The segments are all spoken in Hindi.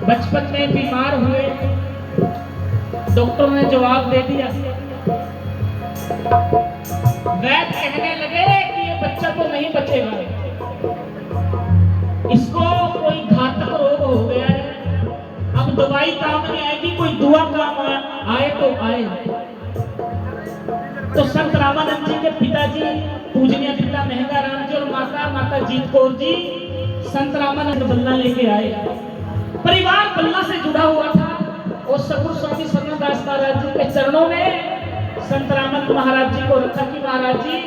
बचपन में बीमार हुए, डॉक्टर ने जवाब दे दिया। वैद्य कहने लगे कि ये बच्चा तो नहीं बचेगा, इसको कोई घातक रोग हो गया है, अब दवाई काम नहीं आएगी, कोई दुआ काम आए तो आए। तो संत रामानंद जी के पिताजी पूजनीय पिता महंगाराम जी और माता जीत कौर जी संत रामानंद बल्ला लेके आए। परिवार बल्ला से जुड़ा हुआ था और सतगुरु स्वामी सरवणदास महाराज जी के चरणों में संत रामानंद महाराज जी को रखा कि महाराज जी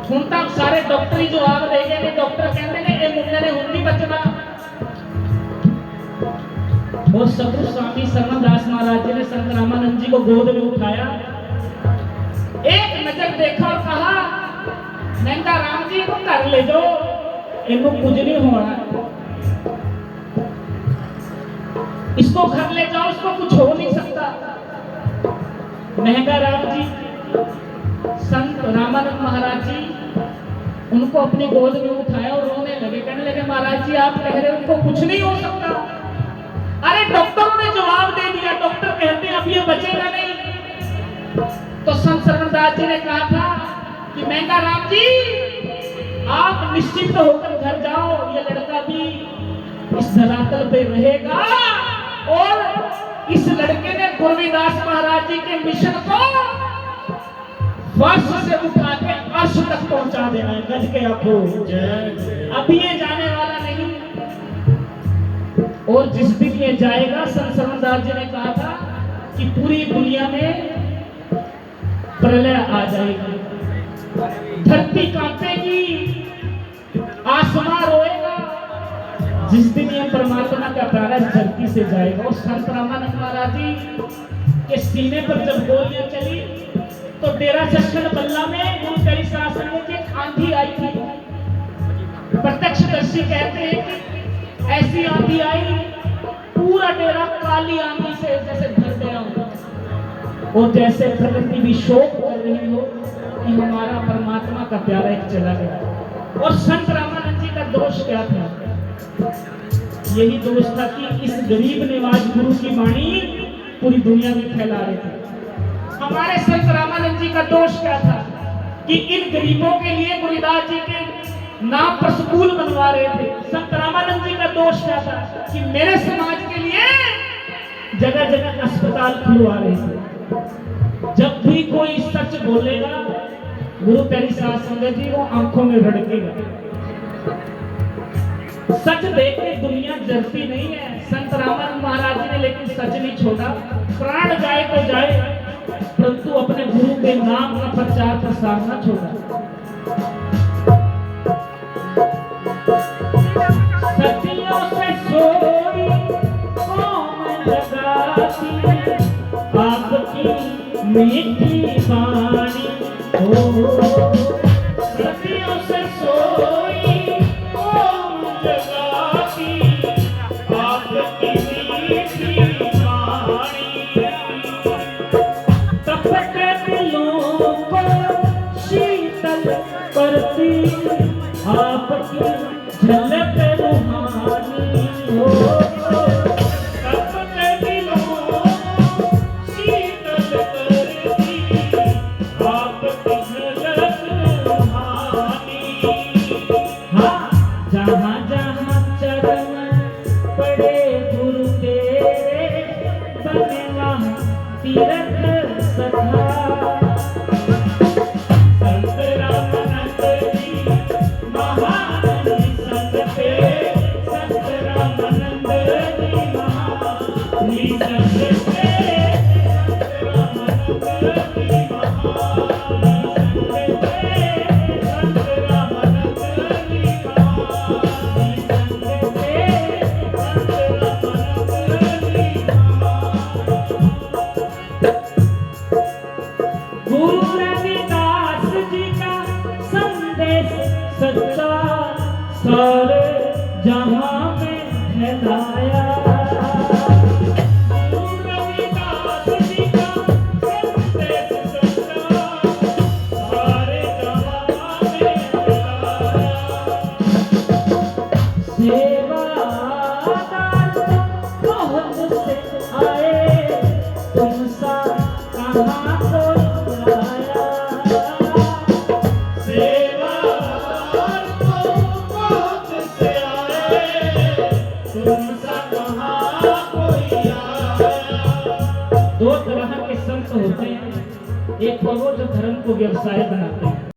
हुण तक सारे डॉक्टर ही जवाब दे गए, डॉक्टर कहते हैं ये मुंडे ने हुण नहीं बचना। और सतगुरु स्वामी सरवणदास महाराज जी ने संत रामानंद जी को गोद में उठाया, एक नजर देखा और कहा महंगा राम जी को घर ले जाओ, इनको कुछ नहीं होना, इसको घर ले जाओ, इसको कुछ हो नहीं सकता। महंगा राम जी संत रामानंद महाराज जी उनको अपनी गोद में उठाया और रोने लगे, कहने लगे महाराज जी आप कह रहे हो उनको कुछ नहीं हो सकता, अरे डॉक्टरों ने जवाब दे दिया, डॉक्टर कहते हैं अब ये बचेगा नहीं। तो संत सरवणदास जी ने कहा था कि महंगा राम जी आप निश्चिंत होकर घर जाओ, ये लड़का भी इस धरातल पे रहेगा और इस लड़के ने गुरवीदास महाराज जी के मिशन को फर्श से उठा के अर्श तक पहुंचा देना है। गज के आपको अभी ये जाने वाला नहीं, और जिस दिन ये जाएगा संत सरवणदास जी ने कहा था कि पूरी दुनिया में प्रलय आ जाएगी, धरती कांपेगी, आसमान रोएगा। जिस दिन ये परमात्मा का प्यारा धरती से जाएगा। और संत रामानंद महाराज जी के सीने पर जब गोलियां चली तो डेरा सचखंड बल्ला में गुरु तेरी शासन में एक आंधी आई थी। प्रत्यक्षदर्शी कहते हैं कि ऐसी आंधी आई, पूरा डेरा काली आंधी से जैसे भर गया हो, और जैसे प्रकृति भी शोक कर रही हो कि हमारा परमात्मा का प्यारा एक चला गया। और संत रामानंद जी का दोष क्या था? यही दोष था कि इस गरीब निवाज गुरु की वाणी पूरी दुनिया में फैला रहे थे। हमारे संत रामानंद जी का दोष क्या था कि इन गरीबों के लिए गुरुदास जी के नाम पर स्कूल बनवा रहे थे। संत रामानंद जी का दोष क्या था कि मेरे समाज के लिए जगह जगह अस्पताल खुलवा रहे थे। जब भी कोई सच बोलेगा गुरु प्यारी साध संगत जी वो आंखों में रड़केगा। सच देख के दुनिया जलती नहीं है। संत रामानंद महाराज जी ने लेकिन सच नहीं छोड़ा, प्राण जाए तो जाए, परंतु अपने गुरु के नाम का प्रचार प्रसार न छोड़ा। सदियों से सोई कौन लगाती आपकी मीठी वाणी, सदियों से सोई परती आपकी झलक रूहानी हो। अपने दिलों शीतल करती आपकी झलक रूहानी। हाँ, जहाँ जहाँ चरण पड़े गुरु तेरे बने वहाँ तीरथ सखा। संत रामानंद जी महान संत थे, संत रामानंद जी महान संत थे, संत रामानंद जी महान संत थे, संत रामानंद जी महान संत थे, संत रामानंद जी महान। गुरु रविदास जी का संदेश सच्चा सारे जहां में फैलाया। गुरु रविदास जी का संदेश सच्चा सारे जहां में फैलाया। सेवादार तो बहुत से आए, तुम सा कहाँ कोई आया। सेवादार तो बहुत से आए, तुमसा कहाँ कोई आया। दो तरह के संत होते हैं, एक वो जो धर्म को व्यवसाय बनाते हैं,